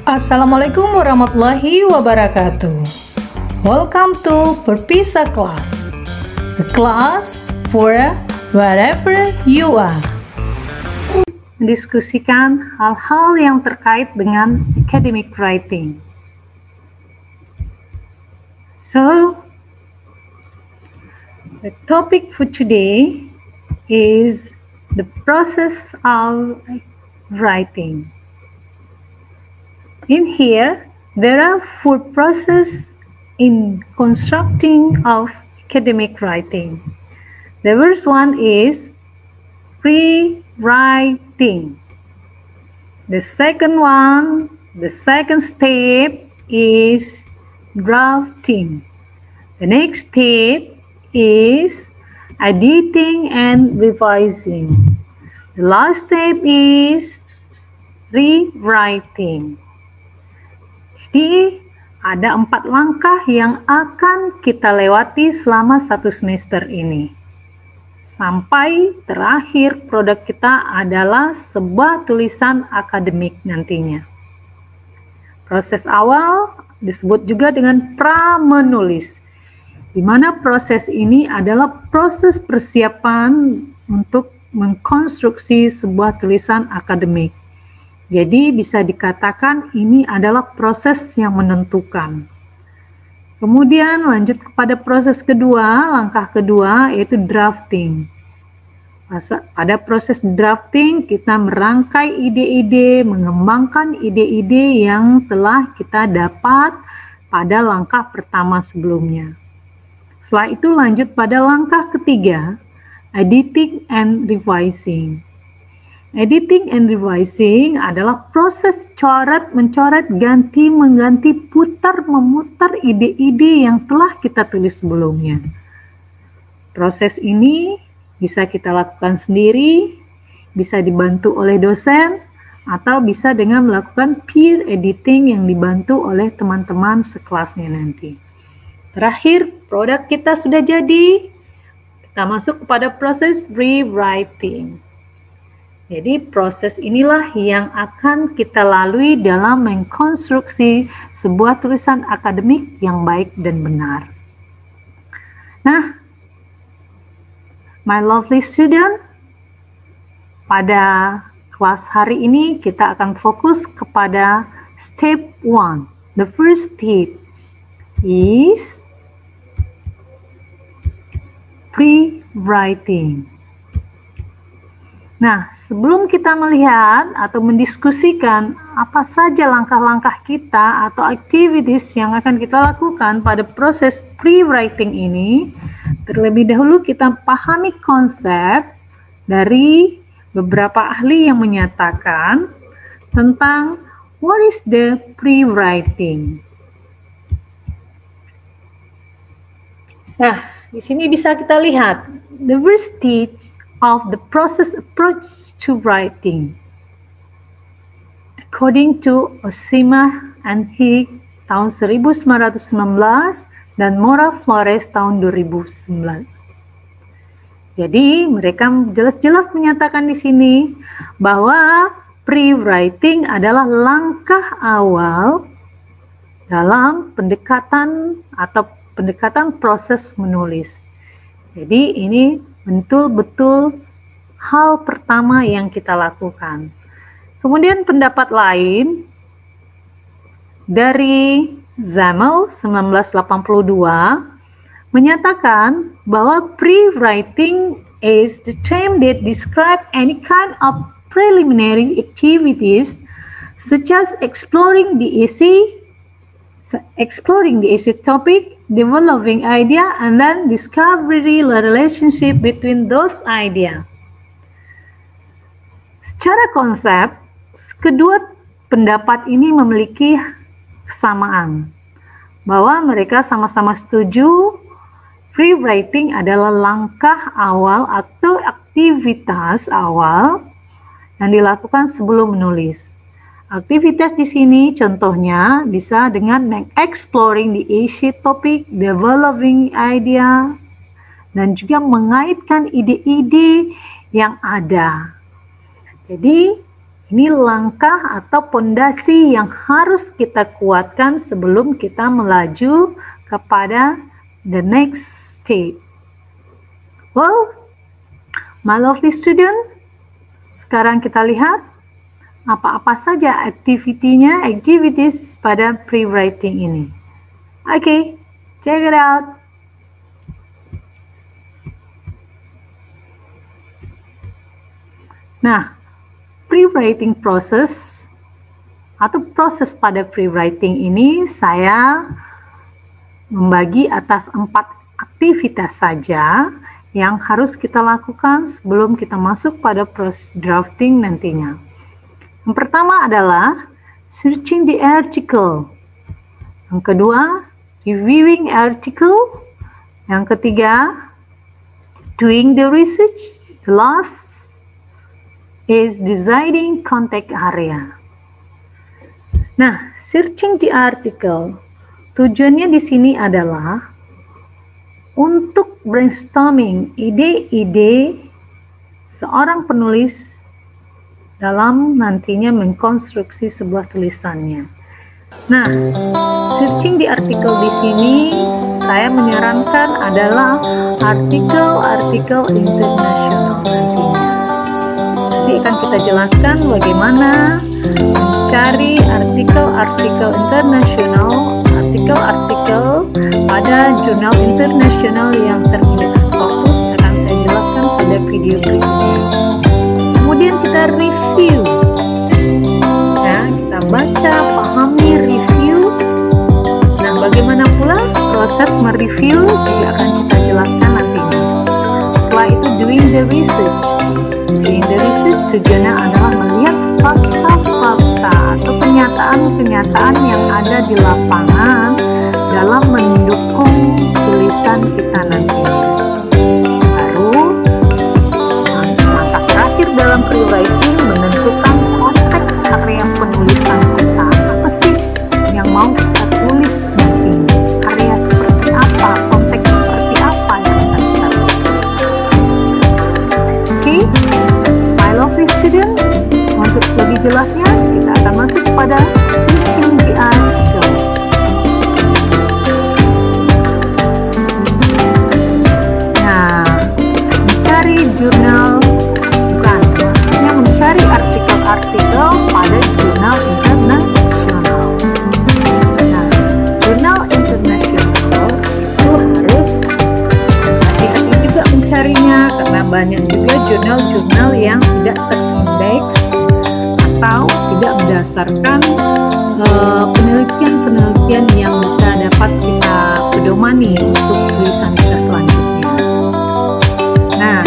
Assalamualaikum warahmatullahi wabarakatuh. Welcome to Berpisah Class, a class for wherever you are. Mendiskusikan hal-hal yang terkait dengan academic writing. So, the topic for today is the process of writing. In here, there are 4 processes in constructing of academic writing. The first one is pre-writing. The second step is drafting. The next step is editing and revising. The last step is rewriting. Jadi, ada 4 langkah yang akan kita lewati selama 1 semester ini. Sampai terakhir produk kita adalah sebuah tulisan akademik nantinya. Proses awal disebut juga dengan pra-menulis, di mana proses ini adalah proses persiapan untuk mengkonstruksi sebuah tulisan akademik. Jadi bisa dikatakan ini adalah proses yang menentukan. Kemudian lanjut kepada proses kedua, langkah kedua yaitu drafting. Pada proses drafting kita merangkai ide-ide, mengembangkan ide-ide yang telah kita dapat pada langkah pertama sebelumnya. Setelah itu lanjut pada langkah ketiga, editing and revising. Editing and revising adalah proses coret-mencoret, ganti-mengganti, putar-memutar ide-ide yang telah kita tulis sebelumnya. Proses ini bisa kita lakukan sendiri, bisa dibantu oleh dosen, atau bisa dengan melakukan peer editing yang dibantu oleh teman-teman sekelasnya nanti. Terakhir, produk kita sudah jadi, kita masuk kepada proses rewriting. Jadi proses inilah yang akan kita lalui dalam mengkonstruksi sebuah tulisan akademik yang baik dan benar. Nah, my lovely student, pada kelas hari ini kita akan fokus kepada step 1. The first step is pre-writing. Nah, sebelum kita melihat atau mendiskusikan apa saja langkah-langkah kita atau activities yang akan kita lakukan pada proses pre-writing ini, terlebih dahulu kita pahami konsep dari beberapa ahli yang menyatakan tentang what is the pre-writing. Nah, di sini bisa kita lihat the first stage of the process approach to writing. According to Osima and Higg tahun 1919 dan Mora Flores tahun 2009. Jadi mereka jelas-jelas menyatakan di sini bahwa pre-writing adalah langkah awal dalam pendekatan proses menulis. Jadi ini betul-betul hal pertama yang kita lakukan. Kemudian pendapat lain dari Zamel 1982 menyatakan bahwa pre-writing is the term that describe any kind of preliminary activities such as exploring the essay topic, developing idea, and then discovery the relationship between those idea. Secara konsep, kedua pendapat ini memiliki kesamaan, bahwa mereka sama-sama setuju pre-writing adalah langkah awal atau aktivitas awal yang dilakukan sebelum menulis. Aktivitas di sini contohnya bisa dengan exploring the essay topic, developing idea, dan juga mengaitkan ide-ide yang ada. Jadi Ini langkah atau pondasi yang harus kita kuatkan sebelum kita melaju kepada the next step. Well, my lovely student, sekarang kita lihat apa-apa saja activities pada pre-writing ini. Okay, check it out. Nah, pre-writing process atau proses pada pre-writing ini saya membagi atas 4 aktivitas saja yang harus kita lakukan sebelum kita masuk pada proses drafting nantinya. Yang pertama adalah searching the article. Yang kedua, reviewing article. Yang ketiga, doing the research. The last is deciding contact area. Nah, searching the article, tujuannya di sini adalah untuk brainstorming ide-ide seorang penulis dalam nantinya mengkonstruksi sebuah tulisannya. Nah, searching the article di sini saya menyarankan adalah artikel-artikel internasional nantinya. Nanti akan kita jelaskan bagaimana mencari artikel-artikel internasional, artikel-artikel pada jurnal internasional yang terindeks Scopus akan saya jelaskan pada video berikutnya. Kemudian kita review. Nah, kita baca, pahami, review. Nah, bagaimana pula proses mereview juga akan kita jelaskan nantinya. Setelah itu doing the research. Doing the research tujuannya adalah melihat fakta-fakta atau kenyataan-kenyataan yang ada di lapangan dalam mendukung tulisan kita nantinya. Baru langkah terakhir dalam pre-writing menentukan konteks area penulisan kita. Apa sih yang mau kita tulis nantinya? Area seperti apa? Konteks seperti apa yang akan kita tulis? Oke, my lovely student, untuk lebih jelasnya kita akan masuk pada searching the article. Nah, mencari jurnal, maksudnya mencari artikel-artikel pada jurnal internasional. Nah, jurnal internasional itu harus hati-hati juga mencarinya karena banyak juga jurnal-jurnal yang tidak terindeks atau tidak berdasarkan penelitian-penelitian yang bisa dapat kita pedomani untuk tulisan kita selanjutnya. Nah,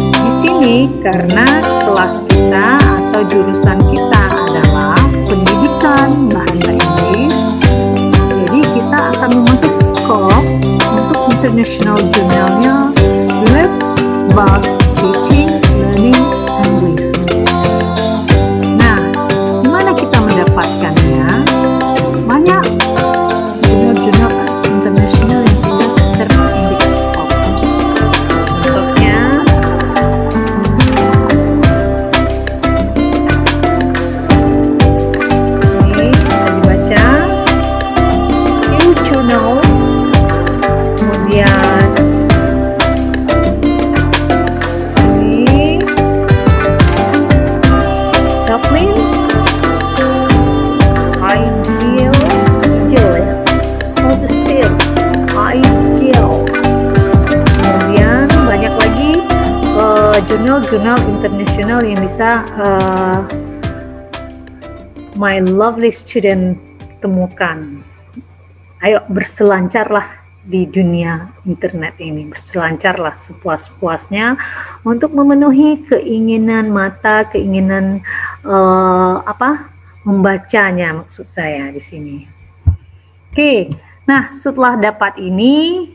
di sini karena kelas kita atau jurusan kita adalah pendidikan bahasa Inggris, jadi kita akan memakai skop untuk international jurnalnya Lab about Teaching Learning English. Nah, gimana kita mendapatkannya? Banyak jurnal-jurnal internasional yang sudah terindeks Scopus. Contohnya, ini bisa dibaca New Journal, kemudian ini Dublin, kemudian banyak lagi jurnal-jurnal internasional yang bisa my lovely student temukan. Ayo berselancarlah di dunia internet ini, berselancarlah sepuas-puasnya untuk memenuhi keinginan mata, keinginan membacanya, maksud saya di sini. Oke, nah setelah dapat ini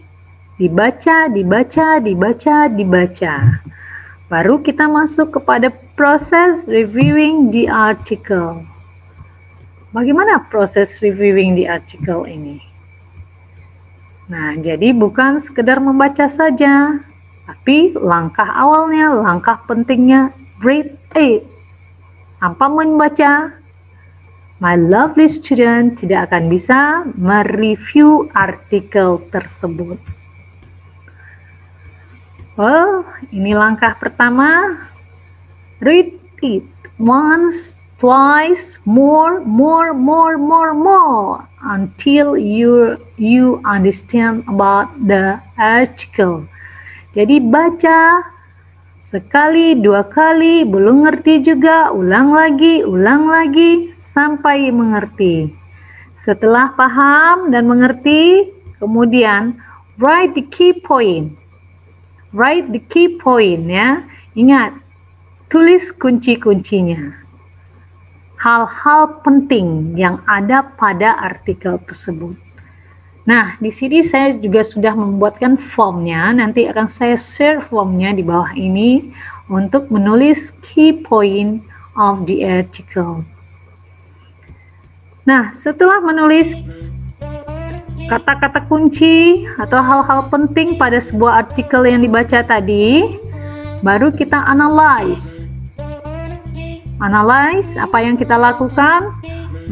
dibaca, baru kita masuk kepada proses reviewing the article. Bagaimana proses reviewing the article ini? Nah, jadi bukan sekedar membaca saja, tapi langkah awalnya, langkah pentingnya grade 8 Tanpa membaca, my lovely student tidak akan bisa mereview artikel tersebut. Well, ini langkah pertama. Read it once, twice, more until you understand about the article. Jadi baca sekali, dua kali, belum ngerti juga, ulang lagi sampai mengerti. Setelah paham dan mengerti, kemudian write the key point. Write the key point ya. Ingat, tulis kunci-kuncinya. Hal-hal penting yang ada pada artikel tersebut. Nah, di sini saya juga sudah membuatkan formnya. Nanti akan saya share formnya di bawah ini untuk menulis key point of the article. Nah, setelah menulis kata-kata kunci atau hal-hal penting pada sebuah artikel yang dibaca tadi, baru kita analyze. Analyze, apa yang kita lakukan?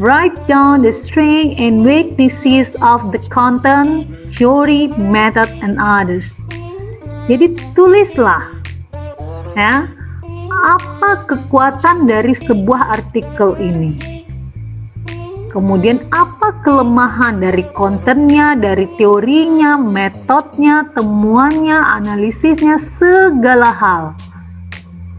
Write down the strength and weaknesses of the content, theory, method, and others. Jadi tulislah, ya, apa kekuatan dari sebuah artikel ini. Kemudian apa kelemahan dari kontennya, dari teorinya, metodenya, temuannya, analisisnya, segala hal.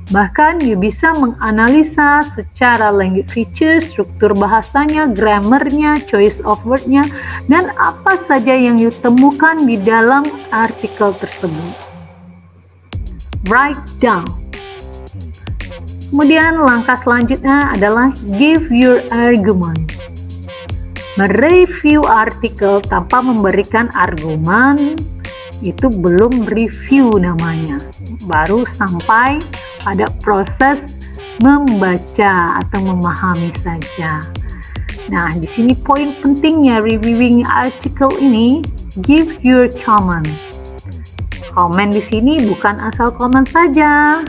Bahkan you bisa menganalisa secara language feature, struktur bahasanya, grammarnya, choice of wordnya, dan apa saja yang you temukan di dalam artikel tersebut. Write down. Kemudian langkah selanjutnya adalah give your argument. Mereview artikel tanpa memberikan argumen itu belum review namanya, baru sampai pada proses membaca atau memahami saja. Nah, di sini poin pentingnya reviewing article ini, give your comment. Komen di sini bukan asal komen saja,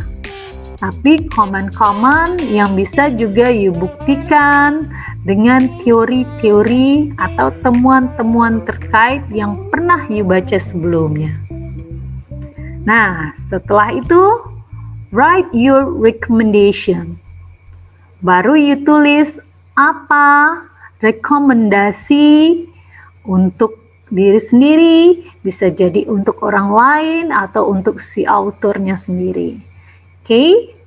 tapi komen-komen yang bisa juga you buktikan dengan teori-teori atau temuan-temuan terkait yang pernah you baca sebelumnya. Nah, setelah itu write your recommendation. Baru you tulis apa rekomendasi untuk diri sendiri, bisa jadi untuk orang lain atau untuk si autornya sendiri. Oke,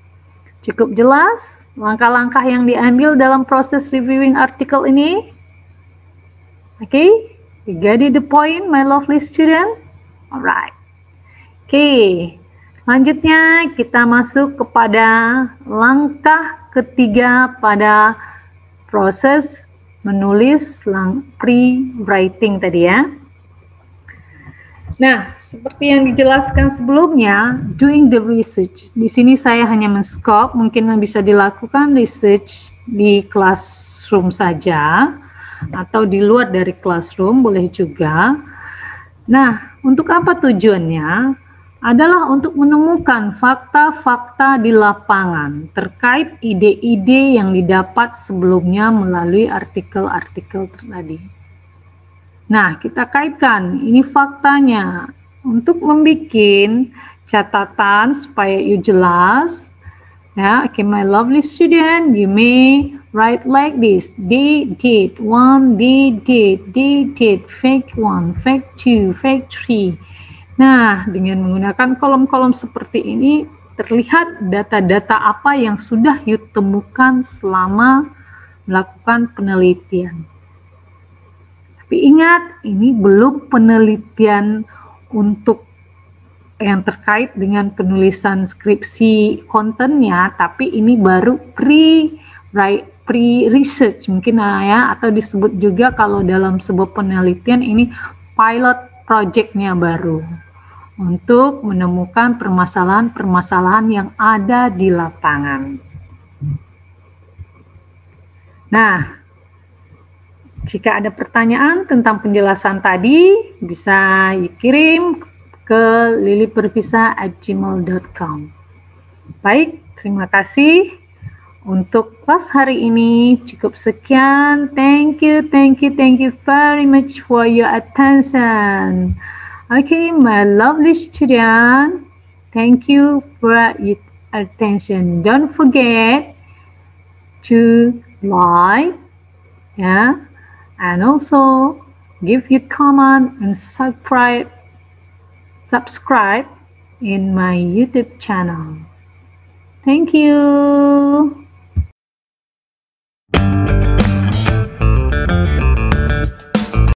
cukup jelas langkah-langkah yang diambil dalam proses reviewing artikel ini. Oke, you get the point, my lovely student? Alright. Oke, selanjutnya kita masuk kepada langkah ketiga pada proses menulis pre-writing tadi ya. Nah, seperti yang dijelaskan sebelumnya, doing the research. Di sini saya hanya men-scope, mungkin bisa dilakukan research di classroom saja, atau di luar dari classroom, boleh juga. Nah, untuk apa tujuannya? Adalah untuk menemukan fakta-fakta di lapangan terkait ide-ide yang didapat sebelumnya melalui artikel-artikel tadi. Nah, kita kaitkan ini faktanya untuk membuat catatan supaya you jelas. Ya, okay, my lovely student, you may write like this. They did, one, they did, fact 1, fact 2, fact 3. Nah, dengan menggunakan kolom-kolom seperti ini, terlihat data-data apa yang sudah you temukan selama melakukan penelitian. Tapi ingat, ini belum penelitian untuk yang terkait dengan penulisan skripsi kontennya, tapi ini baru pre-research mungkin ya, atau disebut juga kalau dalam sebuah penelitian ini pilot project-nya baru untuk menemukan permasalahan-permasalahan yang ada di lapangan. Nah, jika ada pertanyaan tentang penjelasan tadi, bisa dikirim ke lilipervisa@gmail.com. Baik, terima kasih Untuk kelas hari ini cukup sekian. Thank you very much for your attention. Okay, my lovely student, thank you for your attention. Don't forget to like, yeah, and also give your comment and subscribe in my YouTube channel. Thank you.